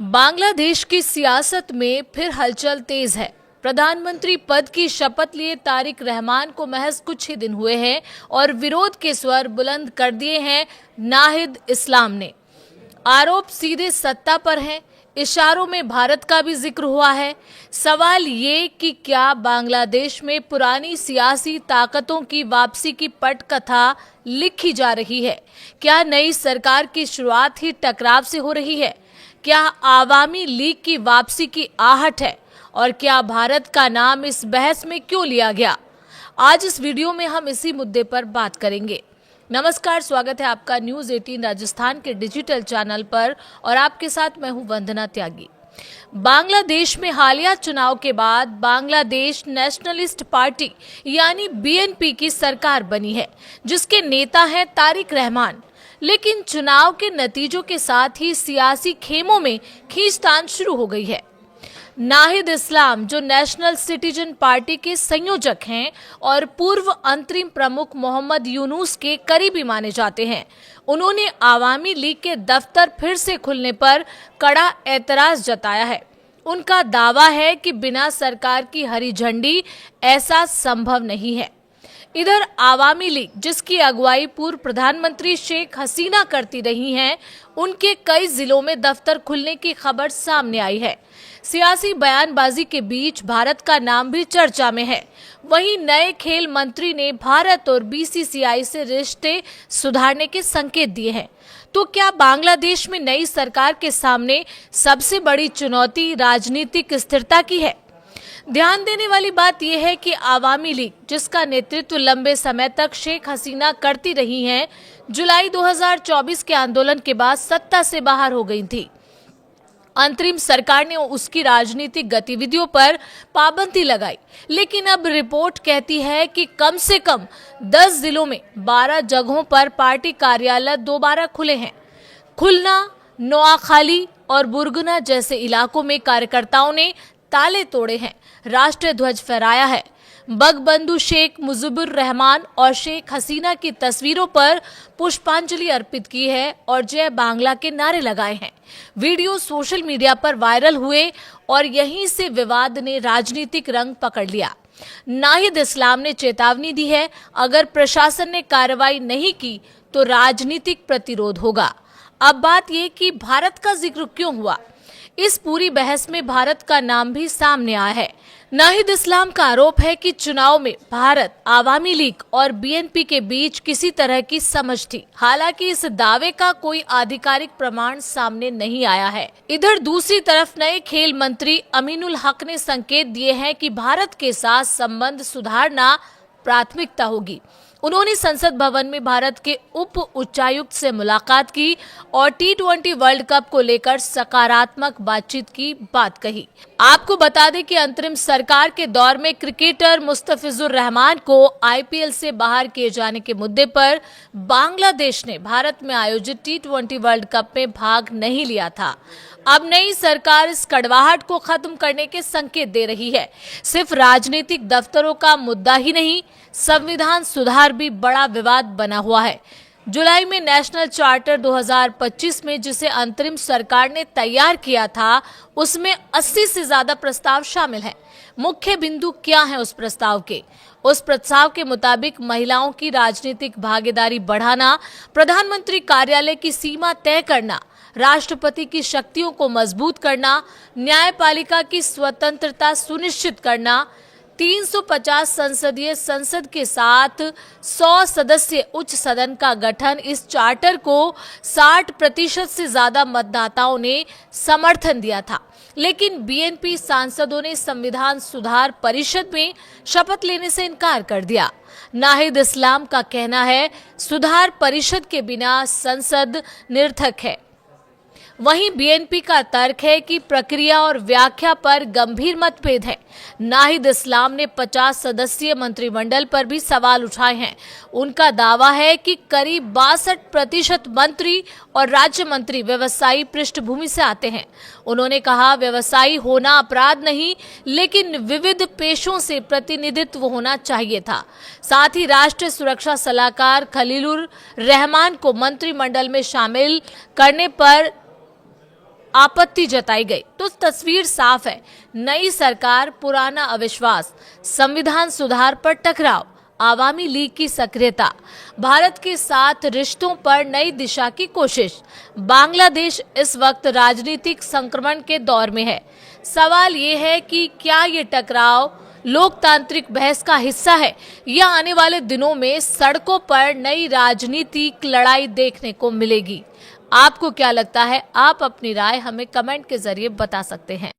बांग्लादेश की सियासत में फिर हलचल तेज है। प्रधानमंत्री पद की शपथ लिए तारिक रहमान को महज कुछ ही दिन हुए हैं और विरोध के स्वर बुलंद कर दिए हैं नाहिद इस्लाम ने। आरोप सीधे सत्ता पर हैं, इशारों में भारत का भी जिक्र हुआ है। सवाल ये कि क्या बांग्लादेश में पुरानी सियासी ताकतों की वापसी की पटकथा लिखी जा रही है? क्या नई सरकार की शुरुआत ही टकराव से हो रही है? क्या आवामी लीग की वापसी की आहट है? और क्या भारत का नाम इस बहस में क्यों लिया गया? आज इस वीडियो में हम इसी मुद्दे पर बात करेंगे। नमस्कार, स्वागत है आपका न्यूज 18 राजस्थान के डिजिटल चैनल पर और आपके साथ मैं हूं वंदना त्यागी। बांग्लादेश में हालिया चुनाव के बाद बांग्लादेश नेशनलिस्ट पार्टी यानी बीएनपी की सरकार बनी है, जिसके नेता हैं तारिक रहमान। लेकिन चुनाव के नतीजों के साथ ही सियासी खेमों में खींचतान शुरू हो गई है। नाहिद इस्लाम, जो नेशनल सिटीजन पार्टी के संयोजक हैं और पूर्व अंतरिम प्रमुख मोहम्मद यूनुस के करीबी माने जाते हैं, उन्होंने आवामी लीग के दफ्तर फिर से खुलने पर कड़ा एतराज जताया है। उनका दावा है कि बिना सरकार की हरी झंडी ऐसा संभव नहीं है। इधर आवामी लीग, जिसकी अगुवाई पूर्व प्रधानमंत्री शेख हसीना करती रही हैं, उनके कई जिलों में दफ्तर खुलने की खबर सामने आई है। सियासी बयानबाजी के बीच भारत का नाम भी चर्चा में है। वहीं नए खेल मंत्री ने भारत और बीसीसीआई से रिश्ते सुधारने के संकेत दिए हैं। तो क्या बांग्लादेश में नई सरकार के सामने सबसे बड़ी चुनौती राजनीतिक स्थिरता की है? ध्यान देने वाली बात यह है कि आवामी लीग, जिसका नेतृत्व लंबे समय तक शेख हसीना करती रही हैं, जुलाई 2024 के आंदोलन के बाद सत्ता से बाहर हो गई थी। अंतरिम सरकार ने उसकी राजनीतिक गतिविधियों पर पाबंदी लगाई, लेकिन अब रिपोर्ट कहती है कि कम से कम 10 जिलों में 12 जगहों पर पार्टी कार्यालय दोबारा खुले हैं। खुलना, नोआखाली और बुरगुना जैसे इलाकों में कार्यकर्ताओं ने ताले तोड़े हैं, राष्ट्रीय ध्वज फहराया है, बगबंधु शेख मुजीबुर रहमान और शेख हसीना की तस्वीरों पर पुष्पांजलि अर्पित की है और जय बांग्ला के नारे लगाए हैं। वीडियो सोशल मीडिया पर वायरल हुए और यहीं से विवाद ने राजनीतिक रंग पकड़ लिया। नाहिद इस्लाम ने चेतावनी दी है, अगर प्रशासन ने कार्रवाई नहीं की तो राजनीतिक प्रतिरोध होगा। अब बात यह कि भारत का जिक्र क्यों हुआ? इस पूरी बहस में भारत का नाम भी सामने आया है। नाहिद इस्लाम का आरोप है कि चुनाव में भारत, आवामी लीग और बीएनपी के बीच किसी तरह की समझ थी। हालांकि इस दावे का कोई आधिकारिक प्रमाण सामने नहीं आया है। इधर दूसरी तरफ नए खेल मंत्री अमीनुल हक ने संकेत दिए हैं कि भारत के साथ संबंध सुधारना प्राथमिकता होगी। उन्होंने संसद भवन में भारत के उप उच्चायुक्त से मुलाकात की और T20 वर्ल्ड कप को लेकर सकारात्मक बातचीत की बात कही। आपको बता दें कि अंतरिम सरकार के दौर में क्रिकेटर मुस्तफिजुर रहमान को आईपीएल से बाहर किए जाने के मुद्दे पर बांग्लादेश ने भारत में आयोजित T20 वर्ल्ड कप में भाग नहीं लिया था। अब नई सरकार इस कड़वाहट को खत्म करने के संकेत दे रही है। सिर्फ राजनीतिक दफ्तरों का मुद्दा ही नहीं, संविधान सुधार भी बड़ा विवाद बना हुआ है। जुलाई में नेशनल चार्टर 2025 में, जिसे अंतरिम सरकार ने तैयार किया था, उसमें 80 से ज्यादा प्रस्ताव शामिल हैं। मुख्य बिंदु क्या है उस प्रस्ताव के? उस प्रस्ताव के मुताबिक महिलाओं की राजनीतिक भागीदारी बढ़ाना, प्रधानमंत्री कार्यालय की सीमा तय करना, राष्ट्रपति की शक्तियों को मजबूत करना, न्यायपालिका की स्वतंत्रता सुनिश्चित करना, 350 संसदीय संसद के साथ 100 सदस्य उच्च सदन का गठन। इस चार्टर को 60% से ज्यादा मतदाताओं ने समर्थन दिया था, लेकिन बीएनपी सांसदों ने संविधान सुधार परिषद में शपथ लेने से इनकार कर दिया। नाहिद इस्लाम का कहना है, सुधार परिषद के बिना संसद निरर्थक है। वहीं बीएनपी का तर्क है कि प्रक्रिया और व्याख्या पर गंभीर मतभेद है। नाहिद इस्लाम ने 50 सदस्यीय मंत्रिमंडल पर भी सवाल उठाए हैं। उनका दावा है कि करीब 62% मंत्री और राज्य मंत्री व्यवसायी पृष्ठभूमि से आते हैं। उन्होंने कहा, व्यवसायी होना अपराध नहीं, लेकिन विविध पेशों से प्रतिनिधित्व होना चाहिए था। साथ ही राष्ट्रीय सुरक्षा सलाहकार खलीलुर रहमान को मंत्रिमंडल में शामिल करने पर आपत्ति जताई गई। तो तस्वीर साफ है, नई सरकार, पुराना अविश्वास, संविधान सुधार पर टकराव, आवामी लीग की सक्रियता, भारत के साथ रिश्तों पर नई दिशा की कोशिश। बांग्लादेश इस वक्त राजनीतिक संक्रमण के दौर में है। सवाल ये है कि क्या ये टकराव लोकतांत्रिक बहस का हिस्सा है या आने वाले दिनों में सड़कों पर नई राजनीतिक लड़ाई देखने को मिलेगी। आपको क्या लगता है? आप अपनी राय हमें कमेंट के जरिए बता सकते हैं।